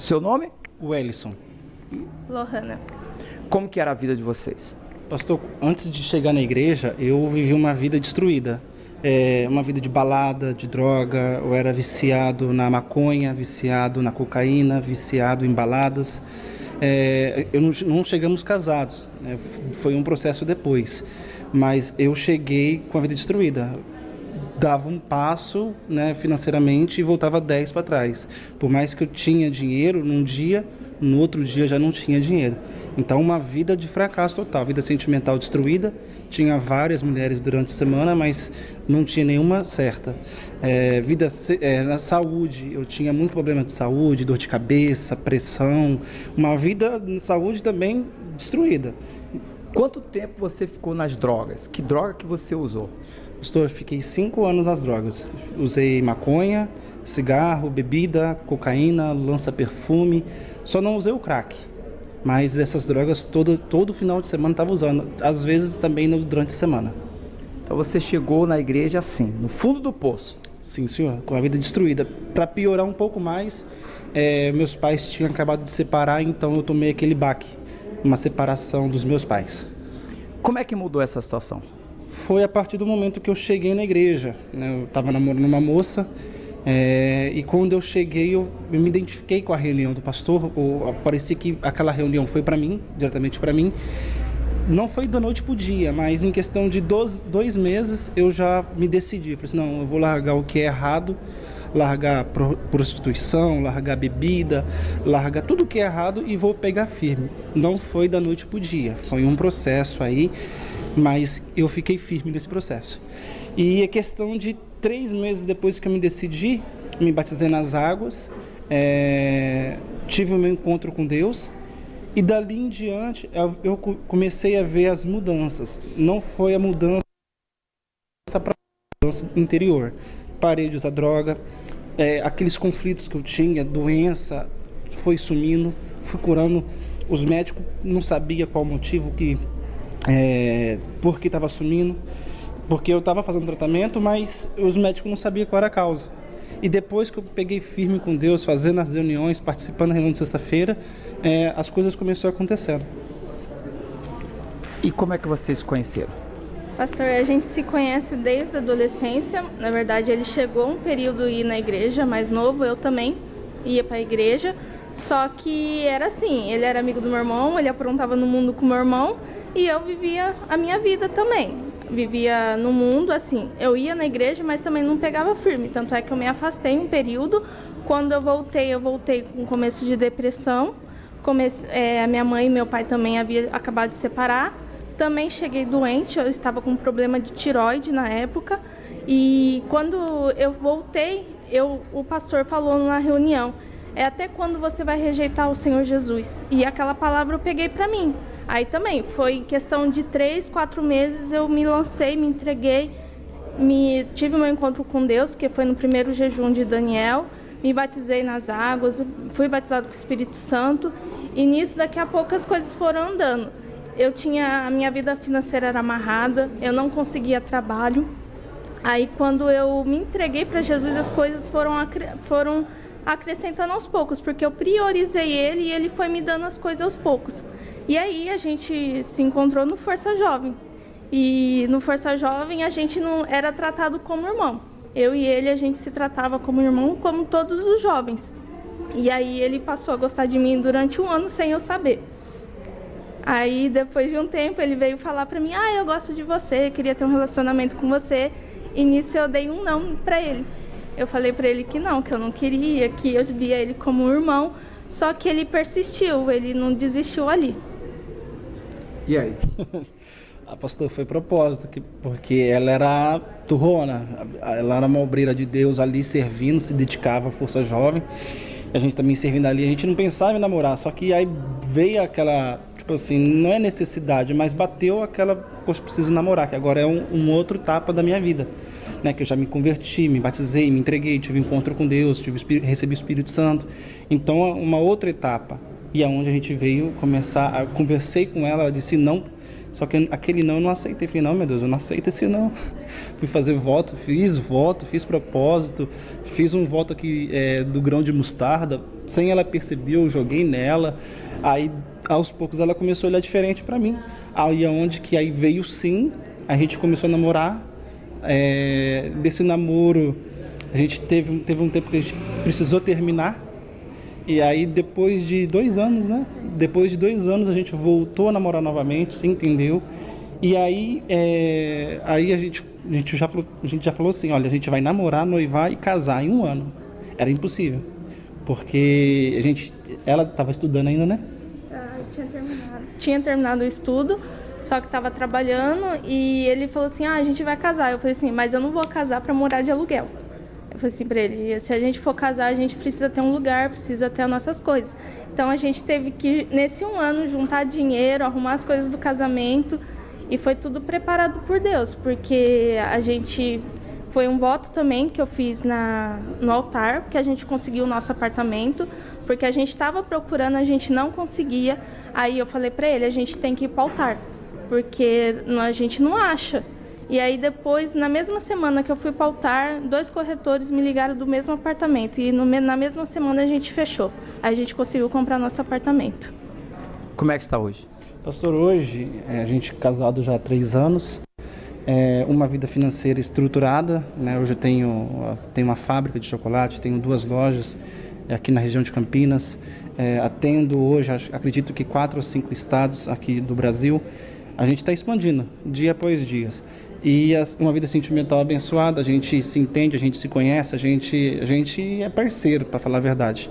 Seu nome? Wellison. Lohana. Como que era a vida de vocês? Pastor, antes de chegar na igreja, eu vivi uma vida destruída. Uma vida de balada, de droga. Eu era viciado na maconha, viciado na cocaína, viciado em baladas. Não chegamos casados, né? Foi um processo depois. Mas eu cheguei com a vida destruída. Dava um passo, né, financeiramente e voltava 10 para trás. Por mais que eu tinha dinheiro num dia, no outro dia eu já não tinha dinheiro. Então, uma vida de fracasso total, vida sentimental destruída. Tinha várias mulheres durante a semana, mas não tinha nenhuma certa. Na saúde, eu tinha muito problema de saúde, dor de cabeça, pressão. Uma vida de saúde também destruída. Quanto tempo você ficou nas drogas? Que droga que você usou? Pastor, eu fiquei 5 anos nas drogas. Usei maconha, cigarro, bebida, cocaína, lança-perfume. Só não usei o crack. Mas essas drogas todo final de semana estava usando. Às vezes também durante a semana. Então você chegou na igreja assim, no fundo do poço. Sim, senhor, com a vida destruída. Para piorar um pouco mais, meus pais tinham acabado de separar, então eu tomei aquele baque. Uma separação dos meus pais. Como é que mudou essa situação? Foi a partir do momento que eu cheguei na igreja, né? Eu estava namorando uma moça, e quando eu cheguei eu me identifiquei com a reunião do pastor. Parecia que aquela reunião foi para mim, diretamente para mim. Não foi da noite para o dia, mas em questão de 2 meses eu já me decidi. Falei assim, não, eu vou largar o que é errado, largar prostituição, largar bebida, largar tudo que é errado e vou pegar firme. Não foi da noite para o dia, foi um processo aí, mas eu fiquei firme nesse processo. E a questão de 3 meses depois que eu me decidi, me batizei nas águas, tive o meu encontro com Deus e dali em diante eu comecei a ver as mudanças. Não foi a mudança para a mudança interior. Parei de usar droga, aqueles conflitos que eu tinha, doença, foi sumindo, fui curando. Os médicos não sabiam qual o motivo, por que estava sumindo, porque eu estava fazendo tratamento, mas os médicos não sabiam qual era a causa. E depois que eu peguei firme com Deus, fazendo as reuniões, participando da reunião de sexta-feira, as coisas começaram a acontecer. E como é que vocês se conheceram? Pastor, a gente se conhece desde a adolescência. Na verdade, ele chegou um período a ir na igreja, mais novo, eu também ia para a igreja. Só que era assim, ele era amigo do meu irmão, ele aprontava no mundo com o meu irmão e eu vivia a minha vida também. Vivia no mundo, assim, eu ia na igreja, mas também não pegava firme. Tanto é que eu me afastei um período. Quando eu voltei com começo de depressão. A minha mãe e meu pai também haviam acabado de separar. Também cheguei doente, eu estava com um problema de tireoide na época. E quando eu voltei, o pastor falou na reunião, até quando você vai rejeitar o Senhor Jesus? E aquela palavra eu peguei para mim. Aí também, foi em questão de 3, 4 meses, eu me lancei, me entreguei, tive meu encontro com Deus, que foi no primeiro jejum de Daniel, me batizei nas águas, fui batizado com o Espírito Santo, e nisso, daqui a pouco, as coisas foram andando. A minha vida financeira era amarrada, eu não conseguia trabalho. Aí, quando eu me entreguei para Jesus, as coisas foram acrescentando aos poucos, porque eu priorizei Ele e Ele foi me dando as coisas aos poucos. E aí a gente se encontrou no Força Jovem. E no Força Jovem a gente não era tratado como irmão. Eu e ele, a gente se tratava como irmão, como todos os jovens. E aí ele passou a gostar de mim durante 1 ano sem eu saber. Aí depois de um tempo ele veio falar pra mim, eu gosto de você, queria ter um relacionamento com você. E nisso eu dei um não pra ele. Eu falei pra ele que eu não queria, que eu via ele como um irmão. Só que ele persistiu, ele não desistiu ali. E aí? A pastor foi propósito, porque ela era turrona, ela era uma obreira de Deus ali servindo, se dedicava à Força Jovem. A gente também servindo ali, a gente não pensava em namorar, só que aí veio aquela, tipo assim, não é necessidade, mas bateu aquela, poxa, preciso namorar, que agora é um outro etapa da minha vida, né? Que eu já me converti, me batizei, me entreguei, tive encontro com Deus, recebi o Espírito Santo. Então, uma outra etapa. E aonde a gente veio conversei com ela, ela disse não, Só que aquele não eu não aceitei. Falei, não, meu Deus, eu não aceito esse não. Fui fazer voto, fiz propósito, fiz um voto aqui do grão de mostarda. Sem ela perceber, eu joguei nela. Aí, aos poucos, ela começou a olhar diferente pra mim. Aí veio sim, a gente começou a namorar. Desse namoro, a gente teve um tempo que a gente precisou terminar. E aí, depois de 2 anos, né? Depois de 2 anos, a gente voltou a namorar novamente, se entendeu. E aí, a gente já falou assim, olha, a gente vai namorar, noivar e casar em 1 ano. Era impossível, porque ela estava estudando ainda, né? Tinha terminado o estudo, só que estava trabalhando e ele falou assim, a gente vai casar. Eu falei assim, mas eu não vou casar para morar de aluguel. Eu falei assim para ele, se a gente for casar, a gente precisa ter um lugar, precisa ter as nossas coisas. Então a gente teve que, nesse 1 ano, juntar dinheiro, arrumar as coisas do casamento e foi tudo preparado por Deus, porque foi um voto também que eu fiz no altar, porque a gente conseguiu o nosso apartamento, porque a gente estava procurando, a gente não conseguia. Aí eu falei para ele, a gente tem que ir para o altar, porque a gente não acha. E aí depois, na mesma semana que eu fui para o altar, 2 corretores me ligaram do mesmo apartamento. E na mesma semana a gente fechou. Aí a gente conseguiu comprar nosso apartamento. Como é que está hoje? Pastor, hoje, a gente é casado já há 3 anos. Uma vida financeira estruturada, né? Hoje eu tenho uma fábrica de chocolate, tenho 2 lojas aqui na região de Campinas. Atendo hoje, acredito que 4 ou 5 estados aqui do Brasil. A gente está expandindo, dia após dia. E uma vida sentimental abençoada, a gente se entende, a gente se conhece, a gente é parceiro, para falar a verdade.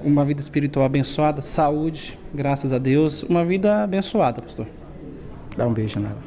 Uma vida espiritual abençoada, saúde, graças a Deus. Uma vida abençoada, pastor. Dá um beijo nela.